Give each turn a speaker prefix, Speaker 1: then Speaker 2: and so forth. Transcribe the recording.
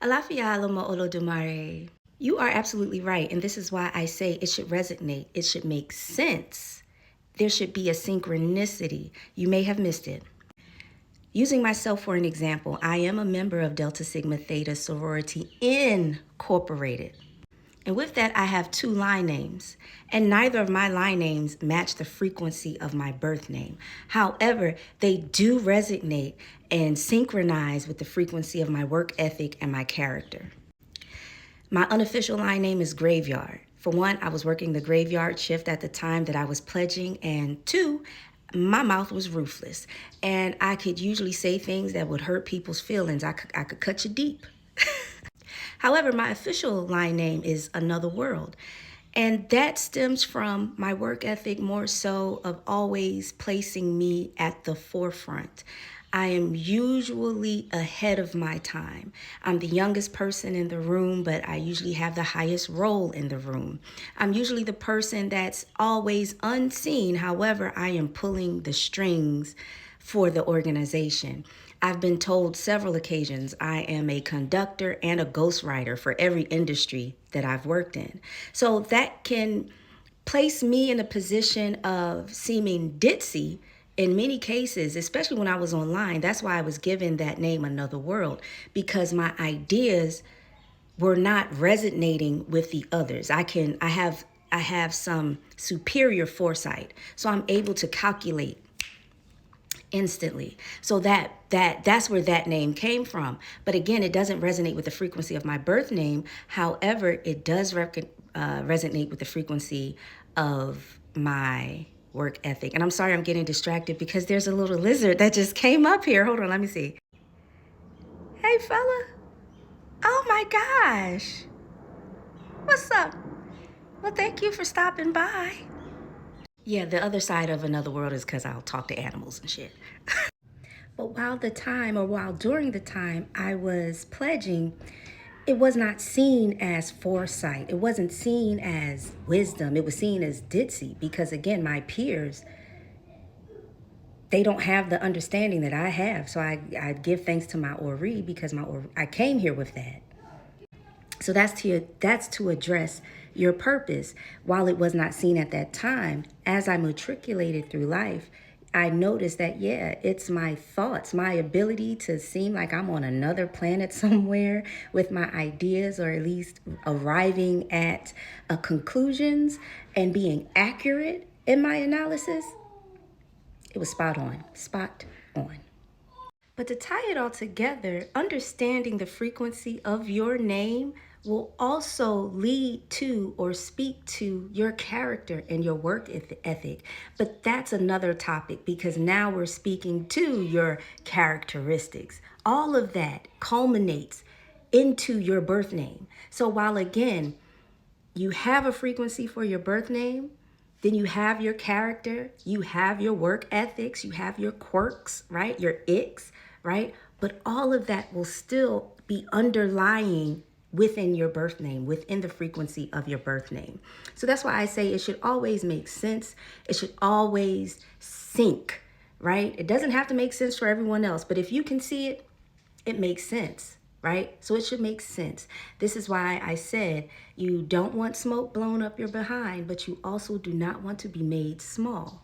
Speaker 1: Alafia Alama Olodumare. You are absolutely right, and this is why I say it should resonate. It should make sense. There should be a synchronicity. You may have missed it. Using myself for an example, I am a member of Delta Sigma Theta Sorority Incorporated. And with that, I have two line names, and neither of my line names match the frequency of my birth name. However, they do resonate and synchronize with the frequency of my work ethic and my character. My unofficial line name is Graveyard. For one, I was working the graveyard shift at the time that I was pledging, and two, my mouth was ruthless, and I could usually say things that would hurt people's feelings. I could cut you deep. However, my official line name is Another World. And that stems from my work ethic more so of always placing me at the forefront. I am usually ahead of my time. I'm the youngest person in the room, but I usually have the highest role in the room. I'm usually the person that's always unseen. However, I am pulling the strings for the organization. I've been told several occasions I am a conductor and a ghostwriter for every industry that I've worked in. So that can place me in a position of seeming ditzy in many cases, especially when I was online. That's why I was given that name, Another World, because my ideas were not resonating with the others. I have some superior foresight. So I'm able to calculate instantly. So that's where that name came from. But again, it doesn't resonate with the frequency of my birth name. However, it does resonate with the frequency of my work ethic. And I'm sorry I'm getting distracted because there's a little lizard that just came up here. Hold on, let me see. Hey, fella. Oh my gosh. What's up? Well, thank you for stopping by. Yeah, the other side of Another World is because I'll talk to animals and shit. But while during the time I was pledging, it was not seen as foresight. It wasn't seen as wisdom. It was seen as ditzy because, again, my peers, they don't have the understanding that I have. So I give thanks to my Ori because I came here with that. So that's to address your purpose. While it was not seen at that time, as I matriculated through life, I noticed that, yeah, it's my thoughts, my ability to seem like I'm on another planet somewhere with my ideas, or at least arriving at conclusions and being accurate in my analysis. It was spot on, spot on. But to tie it all together, understanding the frequency of your name will also lead to or speak to your character and your work ethic. But that's another topic because now we're speaking to your characteristics. All of that culminates into your birth name. So while again, you have a frequency for your birth name, then you have your character, you have your work ethics, you have your quirks, right? Your icks, right? But all of that will still be underlying within your birth name, within the frequency of your birth name. So that's why I say it should always make sense. It should always sync, right? It doesn't have to make sense for everyone else, but if you can see it, it makes sense, right? So it should make sense. This is why I said you don't want smoke blown up your behind, but you also do not want to be made small.